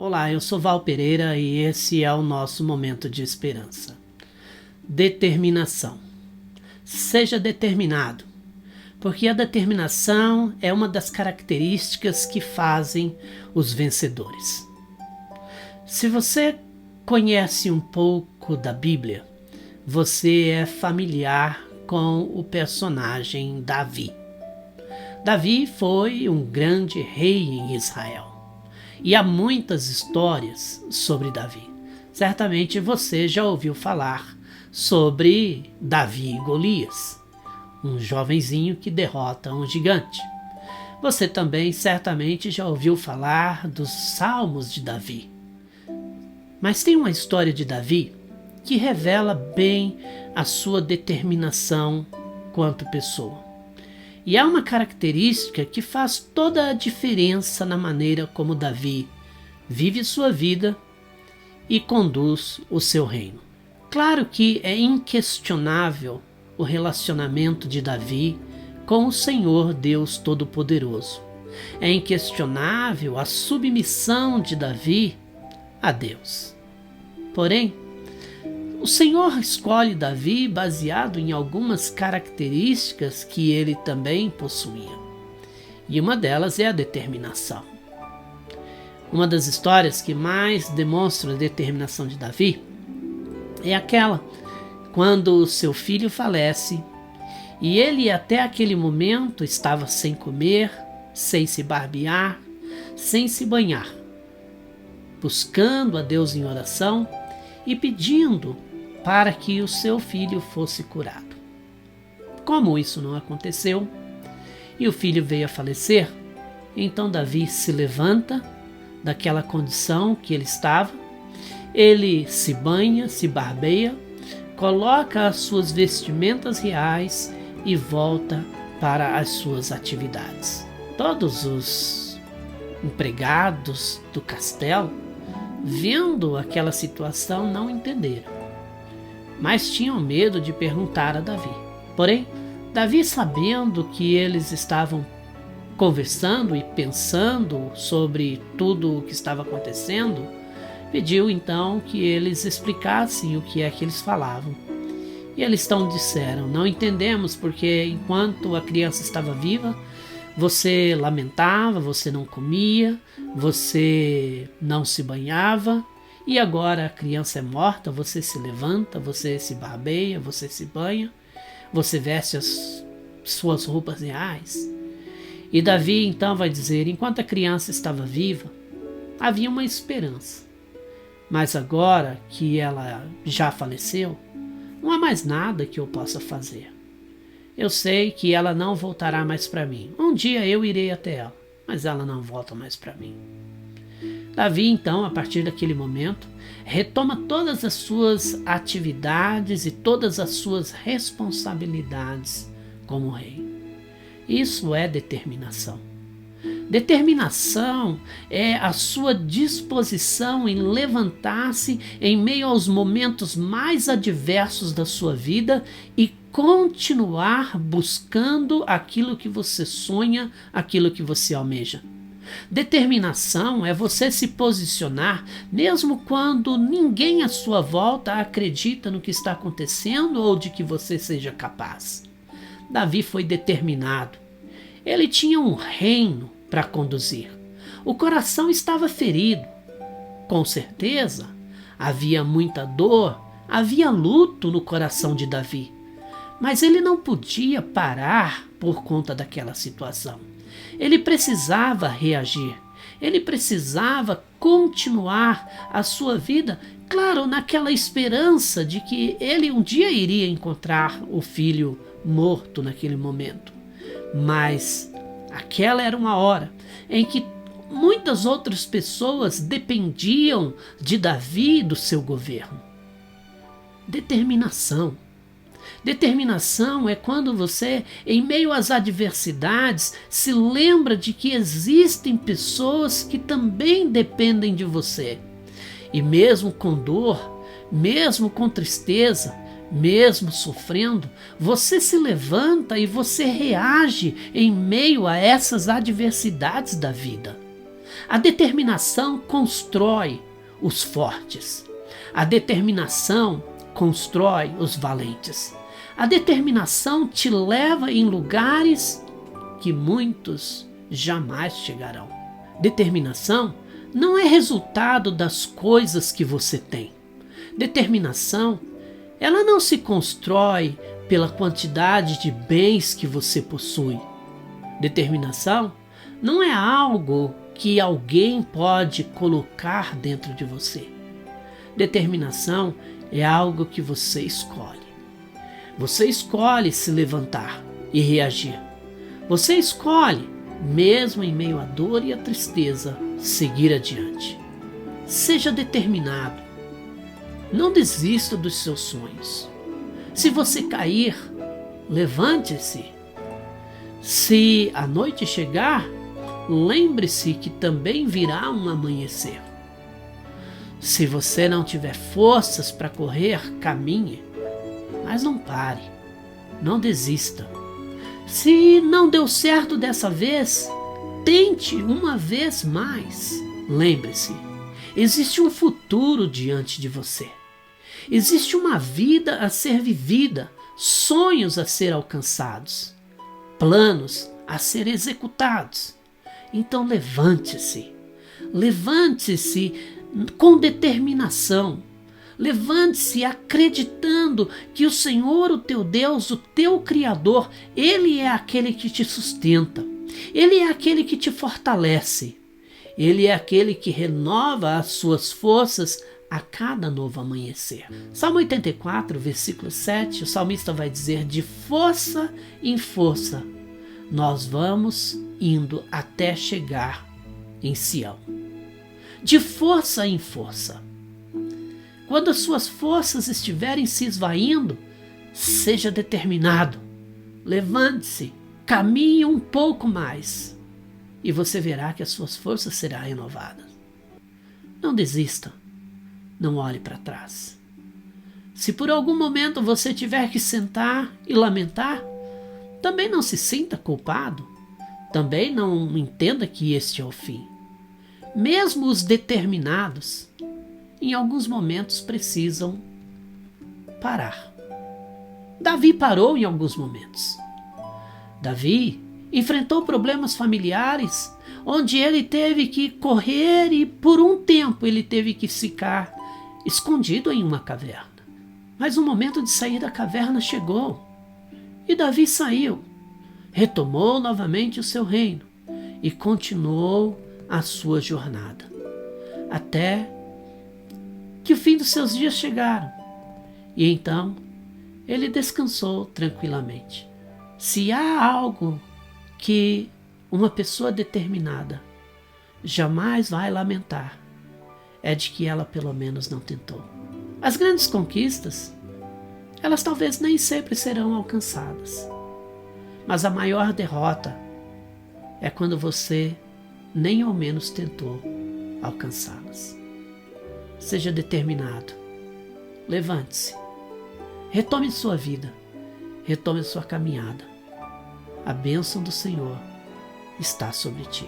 Olá, eu sou Val Pereira e esse é o nosso momento de esperança. Determinação. Seja determinado, porque a determinação é uma das características que fazem os vencedores. Se você conhece um pouco da Bíblia, você é familiar com o personagem Davi. Davi foi um grande rei em Israel. E há muitas histórias sobre Davi. Certamente você já ouviu falar sobre Davi e Golias, um jovenzinho que derrota um gigante. Você também certamente já ouviu falar dos Salmos de Davi. Mas tem uma história de Davi que revela bem a sua determinação quanto pessoa. E há uma característica que faz toda a diferença na maneira como Davi vive sua vida e conduz o seu reino. Claro que é inquestionável o relacionamento de Davi com o Senhor Deus Todo-Poderoso. É inquestionável a submissão de Davi a Deus. Porém, o Senhor escolhe Davi baseado em algumas características que ele também possuía. E uma delas é a determinação. Uma das histórias que mais demonstra a determinação de Davi é aquela quando seu filho falece e ele até aquele momento estava sem comer, sem se barbear, sem se banhar, buscando a Deus em oração e pedindo para que o seu filho fosse curado. Como isso não aconteceu e o filho veio a falecer, então Davi se levanta daquela condição que ele estava, ele se banha, se barbeia, coloca as suas vestimentas reais e volta para as suas atividades. Todos os empregados do castelo, vendo aquela situação, não entenderam, mas tinham medo de perguntar a Davi. Porém, Davi, sabendo que eles estavam conversando e pensando sobre tudo o que estava acontecendo, pediu então que eles explicassem o que é que eles falavam. E eles então disseram: não entendemos, porque enquanto a criança estava viva, você lamentava, você não comia, você não se banhava, e agora a criança é morta, você se levanta, você se barbeia, você se banha, você veste as suas roupas reais. E Davi então vai dizer: enquanto a criança estava viva, havia uma esperança. Mas agora que ela já faleceu, não há mais nada que eu possa fazer. Eu sei que ela não voltará mais para mim. Um dia eu irei até ela, mas ela não volta mais para mim. Davi, então, a partir daquele momento, retoma todas as suas atividades e todas as suas responsabilidades como rei. Isso é determinação. Determinação é a sua disposição em levantar-se em meio aos momentos mais adversos da sua vida e continuar buscando aquilo que você sonha, aquilo que você almeja. Determinação é você se posicionar mesmo quando ninguém à sua volta acredita no que está acontecendo ou de que você seja capaz. Davi foi determinado. Ele tinha um reino para conduzir. O coração estava ferido. Com certeza, havia muita dor, havia luto no coração de Davi. Mas ele não podia parar por conta daquela situação. Ele precisava reagir. Ele precisava continuar a sua vida, claro, naquela esperança de que ele um dia iria encontrar o filho morto naquele momento. Mas aquela era uma hora em que muitas outras pessoas dependiam de Davi e do seu governo. Determinação. Determinação é quando você, em meio às adversidades, se lembra de que existem pessoas que também dependem de você. E mesmo com dor, mesmo com tristeza, mesmo sofrendo, você se levanta e você reage em meio a essas adversidades da vida. A determinação constrói os fortes. A determinação constrói os valentes. A determinação te leva em lugares que muitos jamais chegarão. Determinação não é resultado das coisas que você tem. Determinação, ela não se constrói pela quantidade de bens que você possui. Determinação não é algo que alguém pode colocar dentro de você. Determinação é algo que você escolhe. Você escolhe se levantar e reagir. Você escolhe, mesmo em meio à dor e à tristeza, seguir adiante. Seja determinado. Não desista dos seus sonhos. Se você cair, levante-se. Se a noite chegar, lembre-se que também virá um amanhecer. Se você não tiver forças para correr, caminhe. Mas não pare. Não desista. Se não deu certo dessa vez, tente uma vez mais. Lembre-se, existe um futuro diante de você. Existe uma vida a ser vivida, sonhos a ser alcançados, planos a ser executados. Então levante-se. Levante-se com determinação. Levante-se acreditando que o Senhor, o teu Deus, o teu Criador, Ele é aquele que te sustenta. Ele é aquele que te fortalece. Ele é aquele que renova as suas forças a cada novo amanhecer. Salmo 84, versículo 7, o salmista vai dizer: de força em força nós vamos indo até chegar em Sião. De força em força. Quando as suas forças estiverem se esvaindo, seja determinado. Levante-se, caminhe um pouco mais e você verá que as suas forças serão renovadas. Não desista, não olhe para trás. Se por algum momento você tiver que sentar e lamentar, também não se sinta culpado, também não entenda que este é o fim. Mesmo os determinados, em alguns momentos precisam parar. Davi parou em alguns momentos. Davi enfrentou problemas familiares, onde ele teve que correr e por um tempo ele teve que ficar escondido em uma caverna. Mas o momento de sair da caverna chegou e Davi saiu, retomou novamente o seu reino e continuou a sua jornada, até que o fim dos seus dias chegaram. E então ele descansou tranquilamente. Se há algo que uma pessoa determinada jamais vai lamentar, é de que ela pelo menos não tentou. As grandes conquistas, elas talvez nem sempre serão alcançadas. Mas a maior derrota é quando você nem ao menos tentou alcançá-las. Seja determinado. Levante-se. Retome sua vida. Retome sua caminhada. A bênção do Senhor está sobre ti.